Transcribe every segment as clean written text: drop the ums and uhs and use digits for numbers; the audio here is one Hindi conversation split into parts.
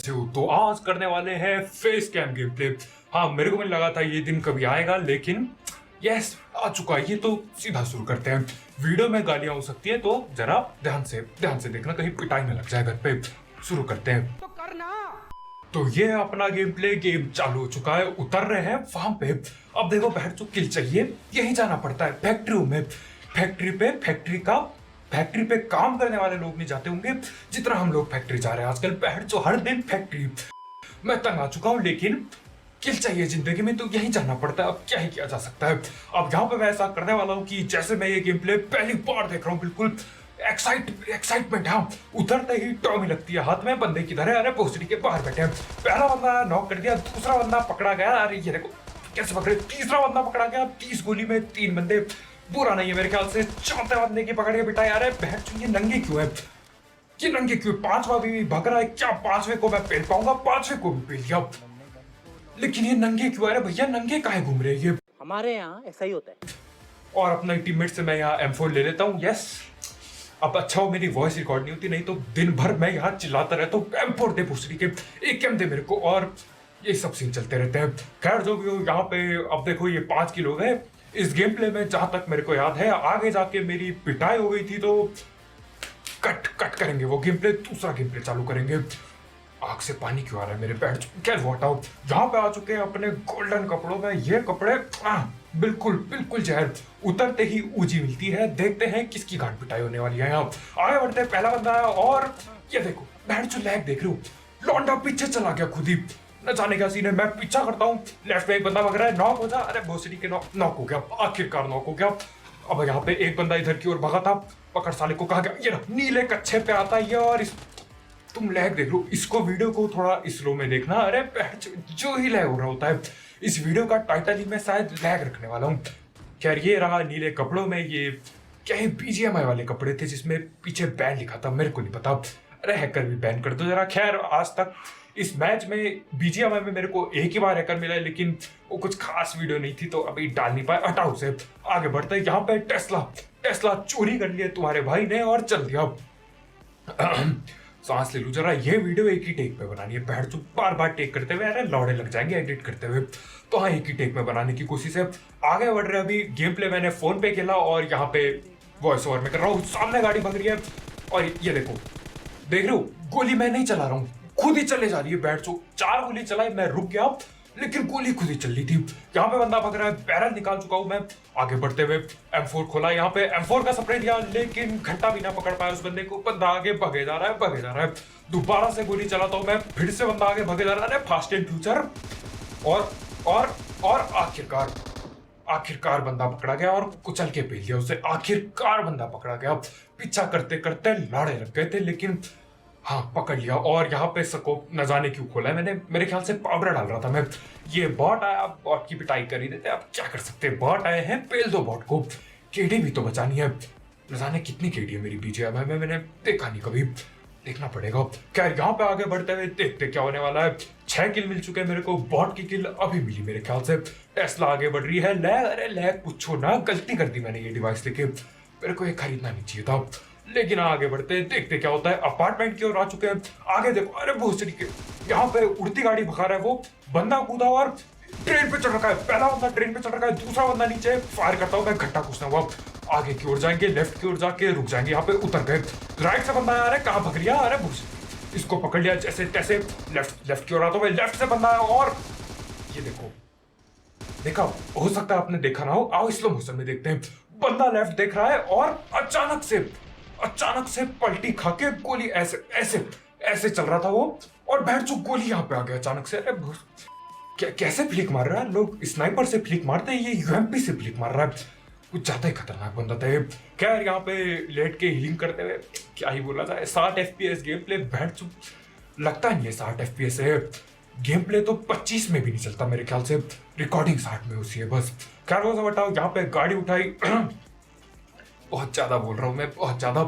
तो आज करने वाले हैं फेस कैम गेम प्ले। हाँ, मेरे को भी लगा था ये दिन कभी आएगा, लेकिन यस आ चुका है। ये तो सीधा शुरू करते हैं। वीडियो में गालियां हो सकती है, तो जरा ध्यान से देखना, कहीं पिटाई में लग जाए घर पे। शुरू करते हैं तो करना। तो ये अपना गेम चालू हो चुका है। उतर रहे हैं वहां पे। अब देखो, बैठ जो किल चाहिए, यही जाना पड़ता है फैक्ट्री में। फैक्ट्री पे काम करने वाले लोग नहीं जाते होंगे जितना हम लोग फैक्ट्री जा रहे हैं आजकल। बैठ जो हर दिन फैक्ट्री। मैं तंग आ चुका हूं, लेकिन किल चाहिए जिंदगी में, तो यही जाना पड़ता है। अब क्या ही किया जा सकता है। अब यहाँ पे मैं ऐसा करने वाला हूँ कि जैसे मैं ये गेम प्ले पहली बार देख रहा हूँ, बिल्कुल एक्साइटमेंट। हाँ, उतरते ही टॉमी लगती है हाथ में। बंदे किधर है? अरे पोस्टरी के बाहर बैठे हैं। पहला बंदा नॉक कर दिया, दूसरा बंदा पकड़ा गया। अरे ये देखो कैसे पकड़े। तीसरा बंदा पकड़ा गया। 30 गोली में 3 बंदे। बुरा नहीं है मेरे ख्याल से। चौथे बंदे की पकड़ के बिठाया। अरे बहन, ये नंगे क्यों है? ये नंगे क्यों? पांचवा भी भग रहा है क्या? पांचवे को मैं पेल पाऊंगा? पांचवे को भी पेल दिया, लेकिन ये नंगे क्यों? अरे भैया, नंगे काहे घूम रहे हैं ये? हमारे यहाँ ऐसा ही होता है। और अपना टीममेट से मैं यहाँ M4 ले लेता हूँ। यस, अब अच्छा हो मेरी वॉइस रिकॉर्ड नहीं होती, नहीं तो दिन भर मैं यहाँ चिल्लाता रहता हूँ M4 दे भूसड़ी के, AK दे मेरे को, और ये सब सीन चलते रहते हैं। खैर जो भी हो, यहाँ पे अब देखो ये 5 किलो है इस गेम प्ले में। जहां तक मेरे को याद है, आगे जाके मेरी पिटाई हो गई थी, तो कट करेंगे वो गेम प्ले। दूसरा गेम प्ले चालू करेंगे। आग से पानी क्यों आ रहा है मेरे पैर? क्या वो हटाओ। यहाँ पे आ चुके हैं अपने गोल्डन कपड़ों में। ये कपड़े बिल्कुल जहर। उतरते ही ऊजी मिलती है। देखते हैं किसकी गांड पिटाई होने वाली है। यहाँ आगे बढ़ते हैं। पहला बंदा है, और ये देखो बैठ जो लैग देख रहे हो, लौंडा पीछे चला गया खुद ही। न जाने क्या सीन है। मैं पीछा करता हूँ, लेफ्ट में एक बंदा भग रहा है। नॉक हो जा। अरे भोसड़ी के नॉक हो गया, आखिरकार नॉक हो गया। अब यहाँ पे एक बंदा इधर की ओर भगा था, पकड़ साले को। कहा गया ये नीले कच्छे पे आता है यार। तुम लैग देख लो, इसको वीडियो को थोड़ा स्लो में देखना। अरे जो ही लैग हो रहा होता है। इस वीडियो का टाइटल ही मैं शायद लैग रखने वाला हूँ। खैर, ये रहा नीले कपड़ों में। ये क्या है? BGMI वाले कपड़े थे जिसमें पीछे बैन लिखा था, मेरे को नहीं पता। अरे हैकर भी बैन कर दो जरा। खैर, आज तक इस मैच में BGMI में मेरे को एक ही बार हैकर मिला है, लेकिन वो कुछ खास वीडियो नहीं थी, तो अभी डाल नहीं पाया। हटाओ से आगे बढ़ते हैं। यहाँ पे टेस्ला चोरी कर लिया तुम्हारे भाई ने और चल दिया। सांस ले लूं जरा। ये वीडियो एक ही टेक पे बनानी है। बैठ चुप, बार टेक करते हुए अरे लौड़े लग जाएंगे एडिट करते हुए। तो हाँ, एक ही टेक में बनाने की कोशिश है। आगे बढ़ रहे। अभी गेम प्ले मैंने फोन पे खेला, और यहाँ पे वॉइस ओवर में कर रहा हूँ। सामने गाड़ी भग रही है, और ये देखो, देख रहे हो, गोली मैं नहीं चला रहा हूँ, खुद ही चले जा रही है। बैठ चुप, 4 गोली चलाई, मैं रुक गया, लेकिन गोली खुद ही चल रही थी। यहाँ पे बंदा भग रहा है। बैरल निकाल चुका हूं मैं। आगे बढ़ते हुए M4 खोला। यहाँ पे M4 का स्प्रे दिया, लेकिन घंटा भी ना पकड़ पाया उस बंदे को। बंदा आगे भगे जा रहा है। दोबारा से गोली चलाता हूं मैं, फिर से बंदा आगे भगे जा रहा है। Fast and future. और आखिरकार बंदा पकड़ा गया, और कुचल के पेल दिया उसे। आखिरकार बंदा पकड़ा गया। पीछा करते करते लाड़े लग गए थे, लेकिन हाँ, पकड़ लिया। और यहाँ पे स्कोप न जाने क्यों खोला है मैंने, मेरे ख्याल से पाउडर डाल रहा था मैं। ये बॉट आया, बॉट की पिटाई कर ही देते। अब क्या कर सकते हैं, बॉट आए हैं, पेल दो बॉट को। केडी भी तो बचानी है। न जाने कितनी केडी है मेरी BGMI में, मैंने देखा नहीं कभी, देखना पड़ेगा। खैर, यहाँ पे आगे बढ़ते हुए देखते क्या होने वाला है। 6 किल मिल चुके हैं मेरे को। बॉट की किल अभी मिली मेरे ख्याल से। टेस्ला आगे बढ़ रही है। लैग, अरे लैग पूछो ना, गलती कर दी मैंने ये डिवाइस लेके। मेरे को ये खरीदना नहीं चाहिए था, लेकिन आगे बढ़ते देखते क्या होता है। अपार्टमेंट की ओर आ चुके हैं। आगे देखो, अरे भोसड़ी के, यहाँ पे उड़ती गाड़ी भगा रहा है वो बंदा। कूदा और ट्रेन पे चढ़ रखा है। पहला बंदा ट्रेन पे चढ़ रखा है, दूसरा बंदा नीचे। फायर करता हूँ मैं, घट्टा घुसना हुआ। आगे की ओर जाएंगे, लेफ्ट की ओर जाके रुक जाएंगे। यहाँ पे उतर गए। राइट से बंदा आ रहा है, कहाँ भग लिया? अरे भोसड़ी, इसको पकड़ लिया जैसे तैसे। लेफ्ट की ओर आता हूँ, लेफ्ट से बंदा है। और ये देखा, हो सकता है आपने देखा ना हो। आओ स्लो मोशन में देखते हैं। बंदा लेफ्ट देख रहा है, और अचानक से पलटी खा के गोली ऐसे चल रहा था वो, और बैठ जो गोली यहाँ पे आ गया अचानक से। अरे कैसे फ्लिक मार रहा है? लोग स्नाइपर से फ्लिक मारते हैं, ये UMP से फ्लिक मार रहा है। कुछ ज्यादा ही खतरनाक बंदा था ये। खैर, यहाँ पे लेट के हीलिंग करते हुए क्या ही बोला जाए। 60 FPS गेम प्ले। बैठ चुप, लगता नहीं है 60 FPS है गेम प्ले, तो 25 में भी नहीं चलता मेरे ख्याल से। रिकॉर्डिंग 60 में होती है बस। खैर, वो सब हटाओ। यहाँ पे गाड़ी उठाई। बहुत ज्यादा बोल रहा हूँ मैं, बहुत ज्यादा।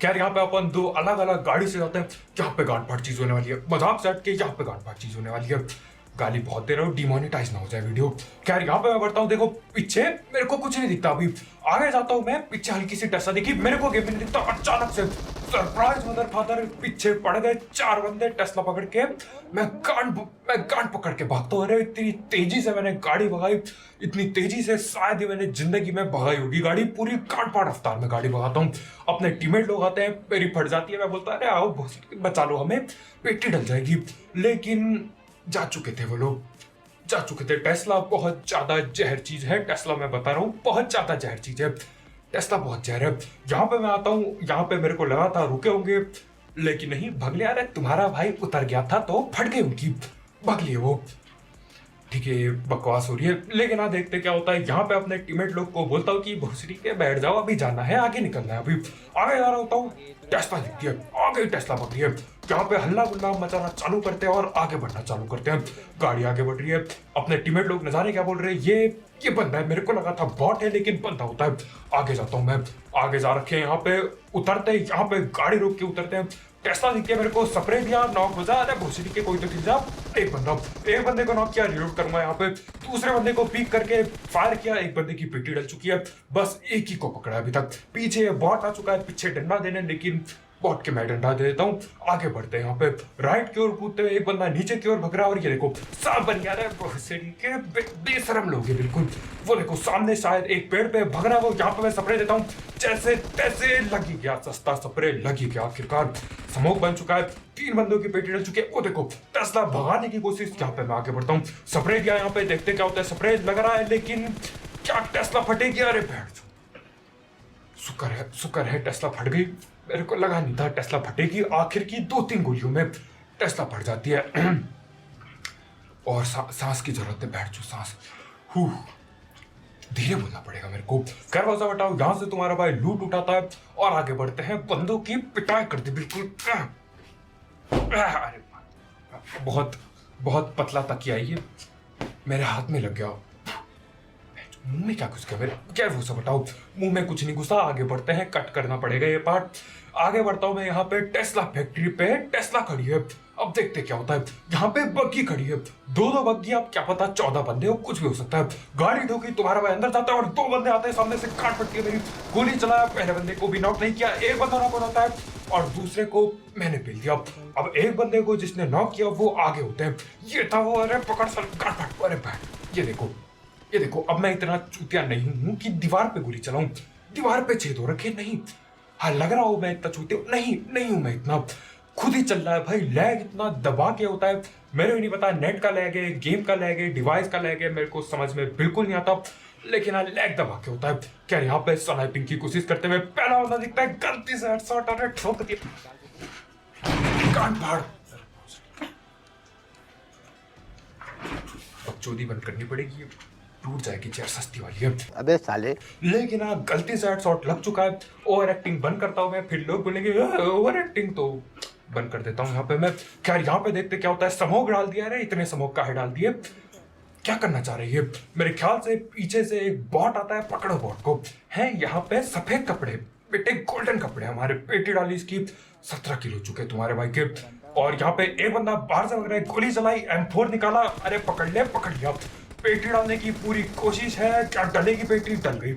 खैर, यहाँ पे अपन 2 अलग अलग गाड़ी से जाते हैं। यहाँ पे गांड फाड़ चीज होने वाली है। मजाक से हट के यहाँ पे गांड फाड़ चीज होने वाली है। गाली बहुत दे रहा हूँ, डिमोनेटाइज ना हो जाए वीडियो। खैर यहाँ पे मैं बढ़ता हूँ, देखो पीछे मेरे को कुछ नहीं दिखता, अभी आगे जाता हूँ मैं, पीछे हल्की सी टेस्ला दिखी, मेरे को गेम में नहीं दिखता, अचानक से सरप्राइज मदर फादर, पीछे पड़ गए 4 बंदे टेस्ला पकड़ के। मैं गांड पकड़ के भागता हूँ। अरे इतनी तेजी से मैंने गाड़ी भगाई, इतनी तेजी से शायद ही मैंने जिंदगी में भगाई होगी गाड़ी, पूरी गांड पाड़ रफ्तार में गाड़ी भगाता हूँ। अपने टीममेट लोग आते हैं, मेरी फट जाती है, मैं बोलता अरे आओ बचा लो हमें, पेटी डल जाएगी। लेकिन जा चुके थे वो लोग, जा चुके थे। टेस्ला बहुत ज्यादा जहर चीज है, टेस्ला मैं बता रहा हूँ बहुत ज्यादा जहर चीज है, टेस्ला बहुत जहर है। यहाँ पे मैं आता हूँ, यहाँ पे मेरे को लगा था रुके होंगे, लेकिन नहीं, भग लिया। अरे तुम्हारा भाई उतर गया था तो फट गई उनकी, भग लिए वो। ठीक है बकवास हो रही है, लेकिन हाँ देखते क्या होता है। यहाँ पे अपने टीममेट लोग को बोलता हूँ कि भोसड़ी के बैठ जाओ, अभी जाना है, आगे निकलना है। अभी आगे जा रहा होता हूँ, टेस्ला दिखती है, आगे टेस्ला बढ़ रही है। यहाँ पे हल्ला गुल्ला मचाना चालू करते हैं और आगे बढ़ना चालू करते हैं। गाड़ी आगे बढ़ रही है, अपने टीममेट लोग नजारे क्या बोल रहे हैं, ये बंदा है, मेरे को लगा था बॉट है, लेकिन बंदा होता है। आगे जाता हूँ मैं, आगे जा रखे हैं। यहाँ पे उतरते, यहाँ पे गाड़ी रोक के उतरते हैं। टेस्ला दिख के मेरे को स्प्रे दिया, नॉक बजा। अरे भोसड़ी के कोई तो खिल जा। एक बंदे को नॉक किया, रिलोड करूंगा यहाँ पे। दूसरे बंदे को पीक करके फायर किया, एक बंदे की पिट्टी डल चुकी है, बस एक ही को पकड़ा अभी तक। पीछे बॉट आ चुका है, पीछे डंडा देने, लेकिन बॉट के मैं डंडा दे देता हूँ। आगे बढ़ते हैं, यहाँ पे राइट की ओर कूदते हुए एक बंदा नीचे की ओर भग रहा है, और ये देखो सांप बन गया है भोसड़ी के बेशरम लोग हैं बिल्कुल। वो देखो सामने शायद एक पेड़ पे भग रहा है वो, यहाँ पे मैं स्प्रे देता हूँ, जैसे तैसे लगी गया, सस्ता स्प्रे लगी गया। आखिरकार स्मोक बन चुका है, 3 बंदों की पेटी डल चुकी है। वो देखो टेस्ला भगाने की कोशिश, यहाँ पे मैं आगे बढ़ता हूँ, स्प्रे दिया, यहाँ पे देखते क्या होता है। स्प्रे लग रहा है, लेकिन क्या टेस्ला फटेगी? अरे बैठ, शुक्र है टेस्ला फट गई, मेरे को लगा नहीं था टेस्ला फटेगी। आखिर की 2-3 गोलियों में टेस्ला फट जाती है। और सांस की जरूरत है, बैठ जो सांस, धीरे बोलना पड़ेगा मेरे को। दरवाजा हटाओ, यहां से तुम्हारा भाई लूट उठाता है और आगे बढ़ते हैं। बंदों की पिटाई कर दी बिल्कुल। अरे बहुत पतला तकिया ये मेरे हाथ में लग गया, मुंह में क्या घुस गया मेरे? क्या वो सब हटाओ, मुंह में कुछ नहीं घुसा। आगे बढ़ते हैं, कट करना पड़ेगा ये पार्ट। आगे बढ़ता हूं मैं, यहाँ पे टेस्ला फैक्ट्री पे टेस्ला खड़ी है। अब देखते क्या होता है। यहाँ पे बग्गी खड़ी है, 2 बग्गी, अब क्या पता 14 बंदे हो, कुछ भी हो सकता है। गाड़ी ठोकी, तुम्हारा भाई अंदर जाता है और 2 बंदे आते हैं सामने से, काट पड़ती है मेरी। गोली चलाया, पहले बंदे को भी नॉक नहीं किया, एक बंदा नॉक होता है और दूसरे को मैंने पेल दिया। अब एक बंदे को जिसने नॉक किया वो आगे होते हैं, ये था वो। अरे पकड़ सर, काट, अरे बैठ, ये देखो अब मैं इतना चूतिया नहीं हूं कि दीवार पे गोली चलाऊं, दीवार पे छेद हो रखे नहीं। हाँ लग रहा हो मैं इतना चूतिया, नहीं हूं मैं इतना। खुद ही चल रहा है भाई, लैग इतना दबा के होता है, मेरे को नहीं पता नेट का लैग है, गेम का लैग है, डिवाइस का लैग है, मेरे को समझ में बिल्कुल नहीं आता, लेकिन हाँ लैग दबा के होता है। क्या यहाँ पे स्नाइपिंग की कोशिश करते हुए पहला बंदा दिखता है, गलती से हेडशॉट, अरे ठोक दिया, कान फाड़। अब चोरी बंद करनी पड़ेगी, टूट जाएगी चेयर, सस्ती वाली है। अबे साले, लेकिन हाँ गलती से हेडशॉट लग चुका है। ओवर एक्टिंग बंद करता हूँ मैं, फिर लोग बोलेंगे ओवर एक्टिंग, तो बंद कर देता हूँ यहाँ पे मैं। खैर यहाँ पे देखते क्या होता है। स्मोक डाल दिया है, इतने स्मोक काहे डाल दिए, क्या करना चाह रही है? मेरे ख्याल से पीछे से एक बॉट आता है, पकड़ो बॉट को। है यहाँ पे सफेद कपड़े, बेटे गोल्डन कपड़े, हमारे पेटी डाली इसकी, 17 किलो चुके तुम्हारे भाई के। और यहाँ पे एक बंदा बाहर से लग रहा है, गोली चलाई, M4 निकाला, अरे पकड़ लिया। पेटी डालने की पूरी कोशिश है, क्या डलेगी पेटी? डल गई।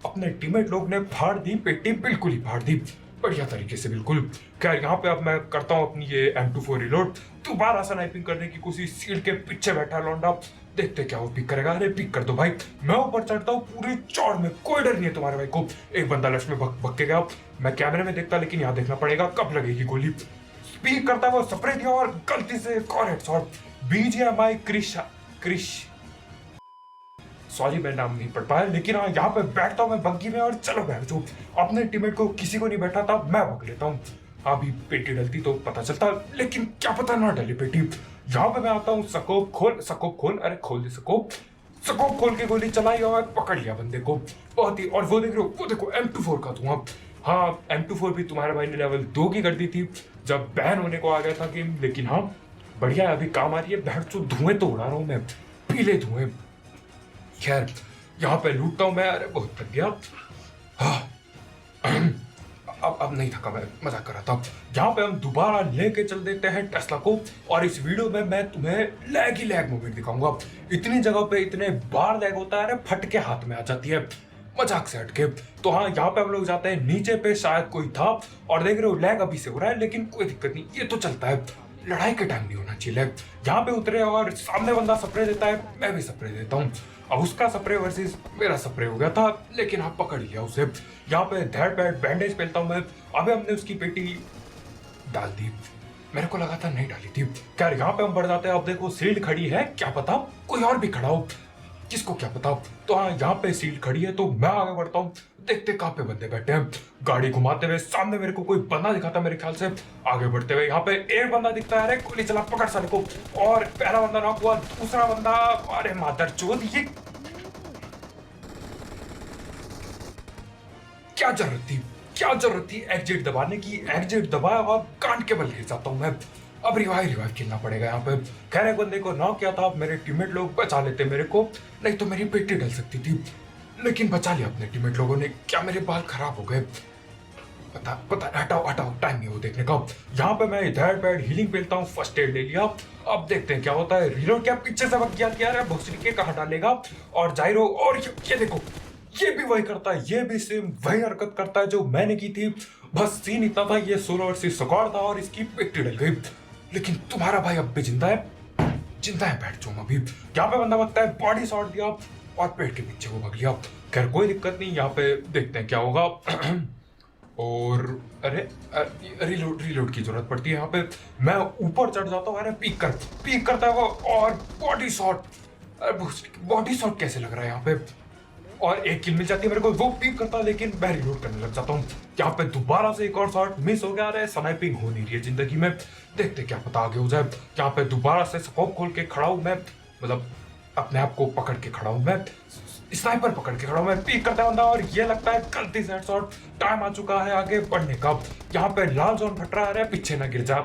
अपने टीममेट लोग ने फाड़ दी पेटी, बिल्कुल ही फाड़ दी, बढ़िया तरीके से बिल्कुल। खैर यहाँ पे अब मैं करता हूँ अपनी ये M24 रिलोड, दोबारा स्नाइपिंग करने की कोशिश। सीट के पीछे बैठा लौंडा, देखते क्या वो पिक करेगा। अरे पिक कर दो भाई, मैं ऊपर चढ़ता हूँ पूरी चौड़ में, कोई डर नहीं है तुम्हारे भाई को। एक बंदा लेफ्ट में भग के गया, मैं कैमरे में देखता, लेकिन यहाँ देखना पड़ेगा कब लगेगी गोली। स्पीक करता है वो, स्प्रे दिया और गलती से एक और हेडशॉट। BGMI क्रिश, सॉरी मैं नाम नहीं पढ़ पाया, लेकिन हाँ यहाँ पे बैठता हूँ मैं बग्गी में और चलो बैठ जाओ। अपने टीममेट को किसी को नहीं बैठा था, मैं भग लेता हूँ। अभी पेटी डलती तो पता चलता, लेकिन क्या पता ना डली पेटी। यहाँ पे मैं आता हूँ, स्कोप खोल, अरे खोल दे स्कोप खोल के गोली चलाई और पकड़ लिया बंदे को। बहुत ही, और वो देख रहे हो, वो देखो M24 का धुआं। हाँ M24 भी तुम्हारे भाई ने लेवल 2 की कर दी थी जब बैन होने को आ गया था गेम, लेकिन हाँ बढ़िया है, अभी काम आ रही है। बैठ जो धुएं तो उड़ा रहा हूँ मैं, पीले धुएं। खैर यहाँ पे लूटता हूँ मैं, अरे बहुत थक गया। अब नहीं थका, मैं मजाक कर रहा था। यहाँ पे हम दोबारा लेके चल देते हैं टेस्ला को, और इस वीडियो में मैं तुम्हें लैग ही लैग मूवमेंट दिखाऊंगा। इतनी जगह पे इतने बार लैग होता है, अरे फट के हाथ में आ जाती है, मजाक से हटके। तो हाँ, यहाँ पे हम लोग जाते हैं नीचे पे, शायद कोई था, और देख रहे हो लैग अभी से हो रहा है, लेकिन कोई दिक्कत नहीं, ये तो चलता है, लड़ाई के टाइम नहीं होना चाहिए लैग। यहाँ पे उतरे और सामने बंदा स्प्रे देता है, मैं भी स्प्रे देता हूँ। अब उसका स्प्रे वर्सेस मेरा स्प्रे हो गया था, लेकिन आप पकड़ लिया उसे। यहाँ पे धैड़ पैड बैंडेज पहनता हूँ मैं। अबे हमने उसकी पेटी डाल दी, मेरे को लगा था नहीं डाली थी। क्या यहाँ पे हम बढ़ जाते हैं। अब देखो सील्ड खड़ी है, क्या पता कोई और भी खड़ा हो, किसको क्या पता। तो हाँ, यहाँ पे सील्ड खड़ी है, तो मैं आगे बढ़ता हूँ। देखते कहाँ पे बंदे बैठे हैं। गाड़ी घुमाते हुए सामने मेरे को कोई बंदा दिखाता मेरे ख्याल से। आगे बढ़ते हुए यहाँ पे एक बंदा दिखता है, अरे गोली चला, पकड़ साले को। और पहला बंदा नॉक हुआ, दूसरा बंदा, अरे मादरचोद, ये क्या जरूरत थी, क्या जरूरत थी एग्जिट दबाने की। एग्जिट दबाया और कांट के बल गिर जाता हूँ मैं। अब रिवाइव खेलना पड़ेगा यहाँ पे। खैर एक बंदे को नॉक किया था, अब मेरे टीममेट लोग बचा लेते मेरे को, नहीं तो मेरी पेटी डल सकती थी, लेकिन बचा लिया अपने टीममेट लोगों ने। क्या मेरे बाल खराब हो गए, पता पता, हटाओ हटाओ, टाइम नहीं हो देखने का। यहाँ पे मैं इधर पैड हीलिंग पेलता हूँ, फर्स्ट एड ले लिया। अब देखते हैं क्या होता है। रीलोड क्या पीछे से वक्त किया यार, भोसड़ी के कहाँ डालेगा। और जाइरो, और ये देखो, ये भी वही करता है, ये भी सेम वही हरकत करता है जो मैंने की थी। बस सीन इतना था, ये सोलो वर्सेस स्क्वाड था और इसकी पेटी डल गई, लेकिन तुम्हारा भाई अब भी जिंदा है, जिंदा है। बैठ जाऊँ अभी। यहाँ पे बंदा लगता है, बॉडी शॉट दिया और पेट के पीछे वो भाग लिया। खैर कोई दिक्कत नहीं, यहाँ पे देखते हैं क्या होगा। और अरे रीलोड की जरूरत पड़ती है यहाँ पे। मैं ऊपर चढ़ जाता हूँ, अरे पीक करता है वो, और बॉडी शॉट। बॉडी शॉट कैसे लग रहा है यहाँ पे। और एक किल मिल जाती है मेरे को, वो पीक करता है, लेकिन मैं रिलोड करने लग जाता हूँ। यहाँ पे दोबारा से एक और शॉट मिस हो गया। अरे स्नाइपिंग हो नहीं रही है जिंदगी में, देखते क्या पता आगे हो जाए। यहाँ पे दोबारा से स्कोप खोल के खड़ा हूँ मैं, मतलब अपने आप को पकड़ के खड़ा हूँ मैं, स्नाइपर पकड़ के खड़ा हूँ मैं। पीक करता है बंदा, और ये लगता है गलती से हेडशॉट। टाइम आ चुका है आगे बढ़ने का। यहाँ पे लाल जोन फट रहा है, पीछे ना गिर जा।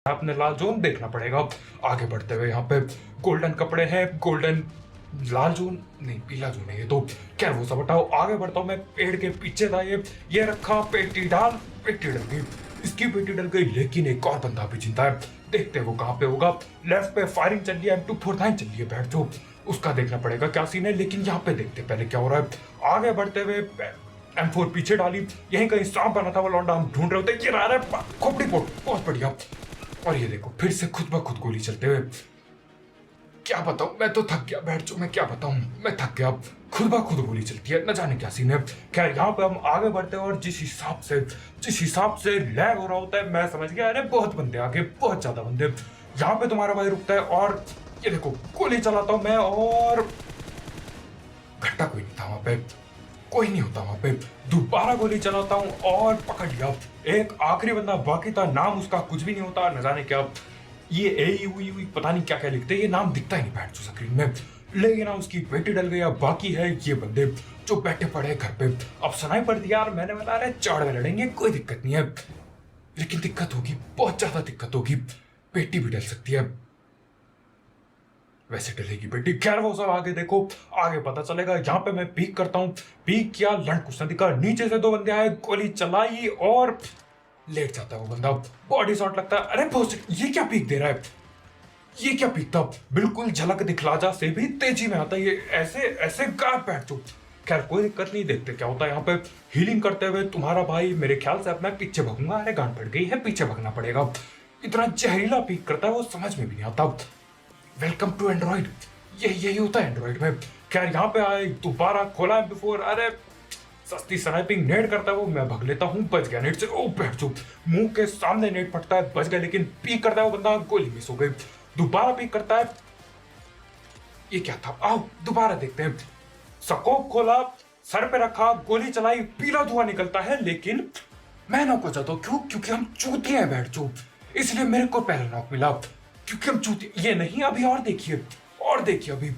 आपने लाल जोन देखना पड़ेगा। आगे बढ़ते हुए यहाँ पे गोल्डन कपड़े हैं, गोल्डन लाल जोन नहीं, पीला जोन है ये तो। क्या वो सब हटाओ, आगे बढ़ता हूँ मैं। पेड़ के पीछे था ये रखा, पेटी डाल, पेटी डल गई, इसकी पेटी डल गई, लेकिन एक और बंदा भी जिंदा है। देखते हैं वो कहाँ पे होगा। लेफ्ट पे फायरिंग चल रही है, M249 चल रही है, बैठ जो उसका देखना पड़ेगा क्या सीन है। लेकिन यहाँ पे देखते पहले क्या हो रहा है। आगे बढ़ते हुए M4 पीछे डाली, यहीं कहीं सांप बना था वो लौंडा, हम ढूंढ रहे होते, ये रहा है खोपड़ी पोट, बहुत बढ़िया। और ये देखो फिर से खुद ब खुद गोली चलते हुए। क्या बताऊं, मैं तो थक गया, बैठ जो, मैं क्या बताऊं, मैं थक गया। खुद ब खुद गोली चलती है, न जाने क्या सीन है। खैर यहाँ पे हम आगे बढ़ते हैं, और जिस हिसाब से लैग हो रहा होता है, मैं समझ गया, अरे बहुत बंदे आगे, बहुत ज्यादा बंदे। यहाँ पे तुम्हारा भाई रुकता है, और ये देखो गोली चलाता हूं मैं, और घट्टा कोई नहीं था वहां पे, कोई नहीं होता वहां पे। दोबारा गोली चलाता हूं और पकड़ लिया। एक आखिरी बंदा बाकी था, नाम उसका कुछ भी नहीं होता, न जाने क्या, ये ए पता नहीं क्या क्या लिखते, ये नाम दिखता ही नहीं बैठ जो स्क्रीन में। लेकिन उसकी बेटी डल गई। अब बाकी है ये बंदे जो बैठे पड़े घर पे। अब स्नाइपर दिया, और मैंने बोला अरे चढ़ में लड़ेंगे, कोई दिक्कत नहीं है, लेकिन दिक्कत होगी, बहुत ज्यादा दिक्कत होगी, पेटी भी डल सकती है। वैसे डलेगी बेटी। खैर वो सब आगे देखो, आगे पता चलेगा। यहाँ पे मैं पीक करता हूँ, पीक किया, लंड कुछ ना दिखा, नीचे से दो बंदे आए, गोली चलाई और लेट जाता है वो बंदा, बॉडी शॉट लगता है। अरे ये क्या पीक दे रहा है, ये क्या पीक था, बिल्कुल झलक दिखला जा से भी तेजी में आता है ये, ऐसे ऐसे गायब बैठ चुप। खैर कोई दिक्कत नहीं, देखते क्या होता है। यहाँ पे हीलिंग करते हुए तुम्हारा भाई मेरे ख्याल से अपना पीछे भागूंगा। अरे गांड पड़ गई है, पीछे भागना पड़ेगा। इतना जहरीला पीक करता है वो, समझ में भी नहीं आता। वेलकम टू एंड्रॉइड, यही होता है एंड्रॉइड में। खैर यहाँ पे आए, दोबारा खोला M4, अरे सस्ती स्नाइपिंग नेट करता है वो, मैं भाग लेता हूँ, बच गया नेट से। ओ बैठ चुप, मुंह के सामने नेट फटता है, बच गया, लेकिन पीक करता है वो बंदा, गोली मिस हो गई। दोबारा पीक करता है, ये क्या था, आओ दोबारा देखते हैं। स्कोप खोला, सर पे रखा, गोली चलाई, पीला धुआं निकलता है, लेकिन मैं नॉक हो जाता हूँ। क्यों? क्योंकि हम चूतिए हैं बैठ चुप, इसलिए मेरे को पहला नॉक मिला, क्योंकि हम चूतिए। ये नहीं, अभी और देखिए अभी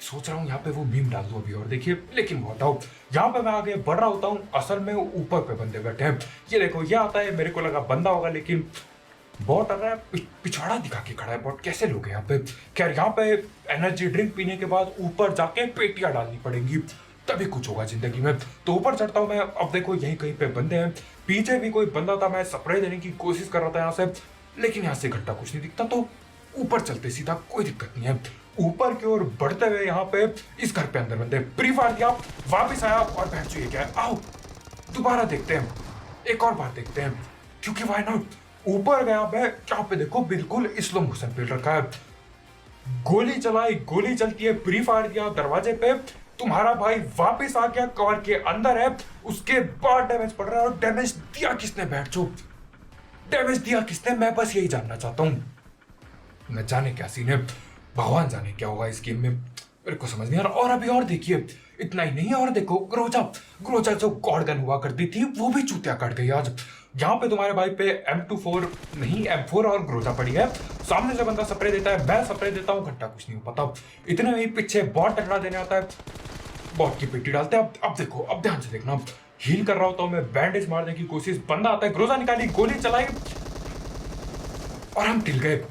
सोच रहा हूँ यहाँ पे वो मीम डाल दूं अभी और देखिए, लेकिन वो हटाओ। यहाँ पे मैं आगे बढ़ रहा होता हूँ, असल में ऊपर पे बंदे बैठे हैं। ये देखो, ये आता है, मेरे को लगा बंदा होगा, लेकिन बॉट आ रहा है, पिछवाड़ा दिखा के खड़ा है बॉट। कैसे लोग हैं यहाँ पे? खैर, यहाँ पे एनर्जी ड्रिंक पीने के बाद ऊपर जाके पेटियां डालनी पड़ेंगी, तभी कुछ होगा जिंदगी में। तो ऊपर चढ़ता हूँ मैं। अब देखो, यहीं कहीं पे बंदे हैं। पीछे भी कोई बंदा था, मैं स्प्रे देने की कोशिश कर रहा था यहाँ से, लेकिन यहाँ से घंटा कुछ नहीं दिखता। तो ऊपर चलते सीधा, कोई दिक्कत नहीं है। ऊपर की ओर बढ़ते हुए यहाँ पे इस घर पे अंदर बंदे प्री फायर दिया, वापिस आया और बहन चाहिए क्या है। आओ दोबारा देखते हैं, एक और बार देखते हैं, क्योंकि वाई नॉट। ऊपर गया मैं, यहाँ पे देखो बिल्कुल स्लो मोशन पे रखा है। गोली चलाई, गोली चलती है, प्री फायर दिया दरवाजे पे, तुम्हारा भाई वापस आ गया, कवर के अंदर है। उसके बाद डैमेज पड़ रहा है, और डैमेज दिया किसने? बैठ जो डैमेज दिया किसने? मैं बस यही जानना चाहता हूँ। न जाने क्या सीन है, भगवान जाने क्या होगा इस गेम में, मेरे को समझ नहीं आ रहा। और अभी और देखिए, इतना ही नहीं, और देखो ग्रोजा, ग्रोजा जो गॉड गन हुआ करती थी, वो भी चूतिया काट गई आज। यहाँ पे तुम्हारे भाई पे M24 नहीं, M4 और ग्रोजा पड़ी है। सामने से बंदा स्प्रे देता है, मैं स्प्रे देता हूँ, घंटा कुछ नहीं हो पाता। इतने में ही पीछे बॉट टकरा देने आता है, बॉट की पेटी डालते हैं। अब देखो, अब ध्यान से देखना, हील कर रहा होता हूँ मैं, बैंडेज मारने की कोशिश, बंदा आता है, ग्रोजा निकाली, गोली चलाई, और हम टिल गए।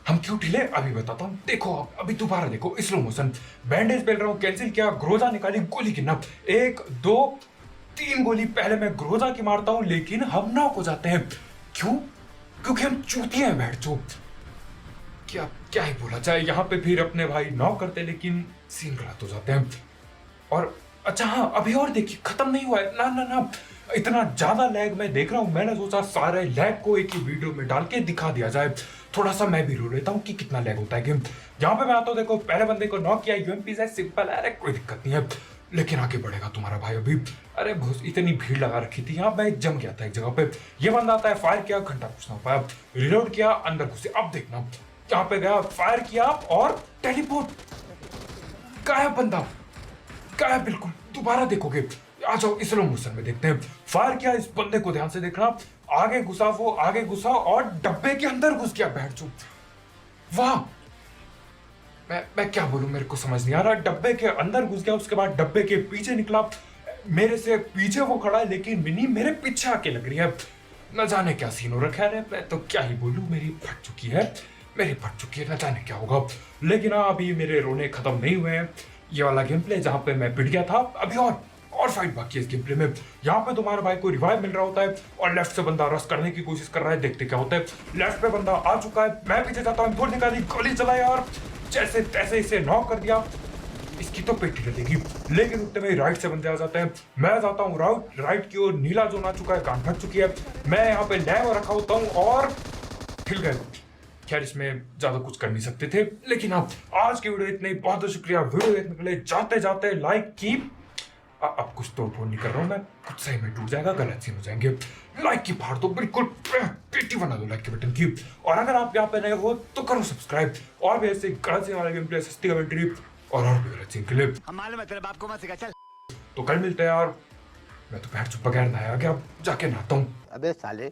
हम क्यों टिले अभी बताता हूँ। देखो, अभी दोबारा देखो, स्लो मोशन, बैंडेज पहन रहा हूँ, कैंसिल किया, ग्रोजा निकाली, गोली की नब, 1 2 3 गोली पहले मैं ग्रोजा की मारता हूँ, लेकिन हम नॉक हो जाते हैं। क्यों? क्योंकि हम चूतिए हैं, बैठ जो। क्या ही बोला जाए। यहाँ पे फिर अपने भाई नॉक करते, लेकिन सीन गलत हो जाते हैं। और अच्छा हाँ, अभी और देखिए, खत्म नहीं हुआ है ना ना ना। इतना ज्यादा लैग मैं देख रहा हूँ, मैंने सोचा सारे लैग को एक ही वीडियो में डाल के दिखा दिया जाए। थोड़ा सा मैं भी रो लेता हूँ कि कितना लैग होता है गेम। यहाँ पे मैं आता हूँ, देखो पहले बंदे को नॉक किया, यूएमपी से सिंपल है, अरे कोई दिक्कत नहीं है, लेकिन आगे बढ़ेगा तुम्हारा भाई अभी। अरे इतनी भीड़ लगा रखी थी यहाँ, मैं जम गया था एक जगह पे। ये बंदा आता है, फायर किया, घंटा कुछ ना हो पाया, रिलोड किया, अंदर घुसे। अब देखना, यहाँ पे गया, फायर किया और टेलीपोर्ट, गायब बंदा, गायब बिल्कुल। दोबारा देखोगे, आ जाओ स्लो मोशन में देखते हैं। फायर किया, इस बंदे को ध्यान से देखना, आगे घुसा, वो आगे घुसा और डब्बे के अंदर घुस गया, बैठ जो। वाह, मैं क्या बोलूं, मेरे को समझ नहीं आ रहा। डब्बे के अंदर घुस गया, उसके बाद डब्बे के पीछे निकला, मेरे से पीछे वो खड़ा है, लेकिन मिनी मेरे पीछे आके लग रही है। न जाने क्या सीन हो रखा है, मैं तो क्या ही बोलूं, मेरी फट चुकी है, न जाने क्या होगा। लेकिन हाँ, अभी मेरे रोने खत्म नहीं हुए हैं। ये वाला गेम प्ले जहाँ पे मैं पिट गया था, अभी और फाइट बाकी है इस गेम प्ले में। यहाँ पे तुम्हारे भाई को रिवाइव मिल रहा होता है, और लेफ्ट से बंदा रश करने की कोशिश कर रहा है, देखते क्या होता है। लेफ्ट पे बंदा आ चुका है, मैं पीछे जाता हूँ, गोली निकाली, गोली चलाई और जैसे तैसे इसे नॉक कर दिया। इसकी तो पेटी लगेगी, लेकिन उतने में राइट से बंदे आ जाते हैं। मैं जाता हूँ राइट की ओर, नीला जोन आ चुका है, कान फट चुकी है, मैं यहाँ पे लैब रखा होता हूँ और हिल गए। खैर, इसमें ज्यादा कुछ कर नहीं सकते थे, लेकिन हाँ, आज की वीडियो इतनी, बहुत बहुत शुक्रिया वीडियो देखने के लिए। जाते जाते लाइक की, अब कुछ तोड़ फोड़ नहीं कर रहा हूँ मैं, कुछ सही में टूट जाएगा, गलत सीन हो जाएंगे। लाइक की फाड़ दो, बिल्कुल पेटी बना दो लाइक के बटन की। और अगर आप यहाँ पे नए हो तो करो सब्सक्राइब, और भी ऐसे गलत सीन वाले गेम प्ले, सस्ती कमेंट्री और भी गलत सीन के लिए। हम मालूम है तेरे बाप को मत सिखा, चल। तो कल मिलते हैं यार। मैं तो पैर चुप बगैर नहाया गया, जाके नहाता हूँ। अबे साले।